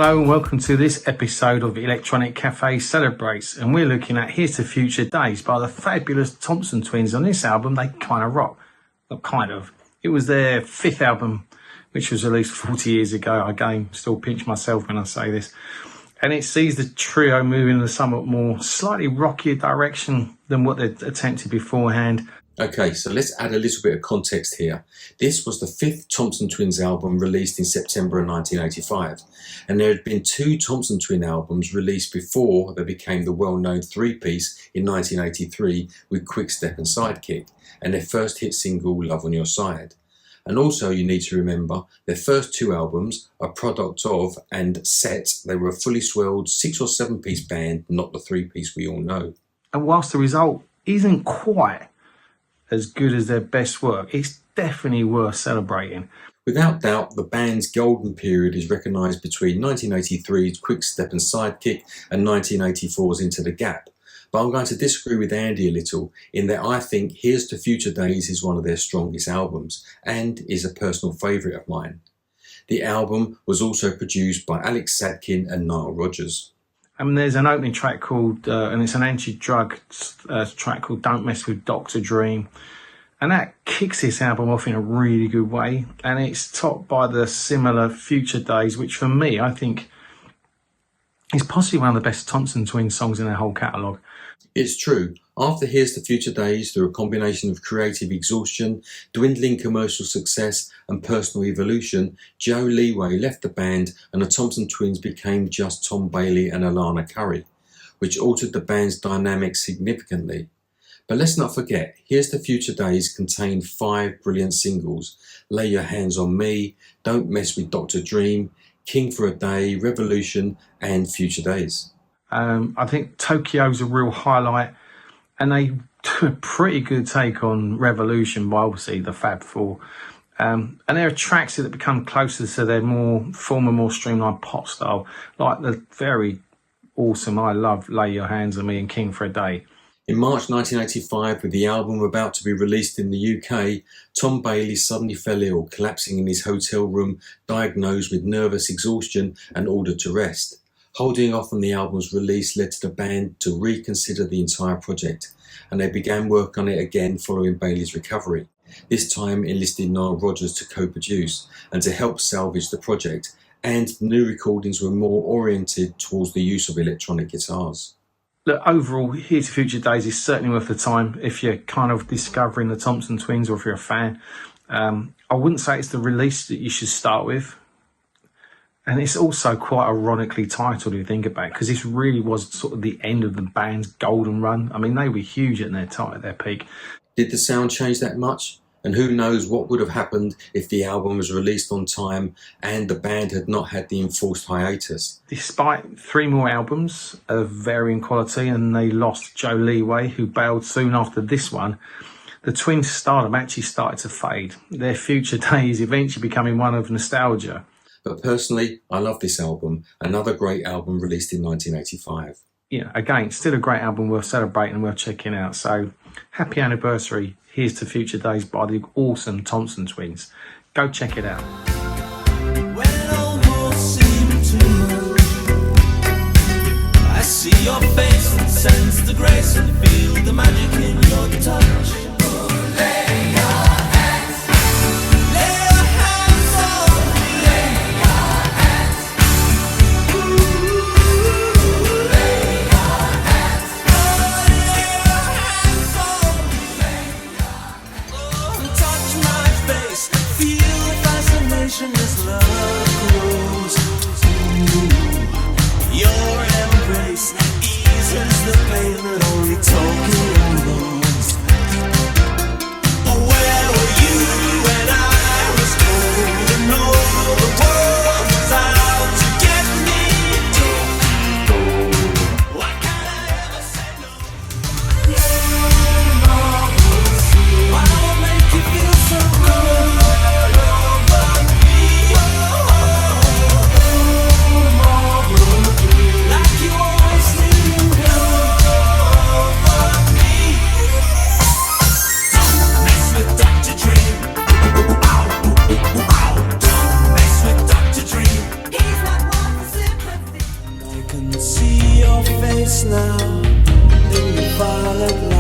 Hello and welcome to this episode of Electronic Cafe Celebrates, and we're looking at Here's to Future Days by the fabulous Thompson Twins. On this album, they kind of rock. Not kind of. It was their fifth album, which was released 40 years ago. I again still pinch myself when I say this. And it sees the trio moving in a somewhat more slightly rockier direction than what they'd attempted beforehand. Okay, so let's add a little bit of context here. This was the fifth Thompson Twins album released in September of 1985, and there had been two Thompson Twin albums released before they became the well-known three-piece in 1983 with Quick Step and Sidekick, and their first hit single, Love on Your Side. And also you need to remember, their first two albums are product of and set, they were a fully swelled 6 or 7 piece band, not the 3-piece we all know. And whilst the result isn't quite as good as their best work, it's definitely worth celebrating. Without doubt, the band's golden period is recognised between 1983's Quick Step and Sidekick and 1984's Into the Gap. But I'm going to disagree with Andy a little in that I think Here's to Future Days is one of their strongest albums and is a personal favourite of mine. The album was also produced by Alex Sadkin and Nile Rodgers. And there's an opening track called, and it's an anti-drug track called Don't Mess With Dr. Dream. And that kicks this album off in a really good way. And it's topped by the similar Future Days, which for me, I think is possibly one of the best Thompson Twins songs in their whole catalogue. It's true. After Here's to Future Days, through a combination of creative exhaustion, dwindling commercial success and personal evolution, Joe Leeway left the band and the Thompson Twins became just Tom Bailey and Alana Curry, which altered the band's dynamics significantly. But let's not forget, Here's to Future Days contained 5 brilliant singles: Lay Your Hands on Me, Don't Mess With Dr. Dream, King for a Day, Revolution and Future Days. I think Tokyo's a real highlight, and they do a pretty good take on Revolution by obviously the Fab Four. And there are tracks that become closer to their more streamlined pop style, like the very awesome I Love Lay Your Hands on Me and King for a Day. In March 1985, with the album about to be released in the UK, Tom Bailey suddenly fell ill, collapsing in his hotel room, diagnosed with nervous exhaustion and ordered to rest. Holding off on the album's release led to the band to reconsider the entire project, and they began work on it again following Bailey's recovery, this time enlisting Nile Rodgers to co-produce and to help salvage the project, and the new recordings were more oriented towards the use of electronic guitars. Look, overall, Here's to Future Days is certainly worth the time if you're kind of discovering the Thompson Twins or if you're a fan. I wouldn't say it's the release that you should start with. And it's also quite ironically titled, if you think about it, because this really was sort of the end of the band's golden run. I mean, they were huge at their peak. Did the sound change that much? And who knows what would have happened if the album was released on time and the band had not had the enforced hiatus. Despite 3 more albums of varying quality, and they lost Joe Leeway, who bailed soon after this one, the Twins' stardom actually started to fade, their Future Days eventually becoming one of nostalgia. But personally, I love this album, another great album released in 1985. Yeah, again, still a great album worth celebrating and worth checking out. So, happy anniversary, Here's to Future Days by the awesome Thompson Twins. Go check it out. When it almost seemed too much, I see your face and sense the grace and feel the magic in your touch. Lay your hands on me. Lay your hands. Lay your hands. Lay your hands on me. Touch my face, feel the fascination as love grows. Your embrace eases the pain that only time see your face now in the violet light.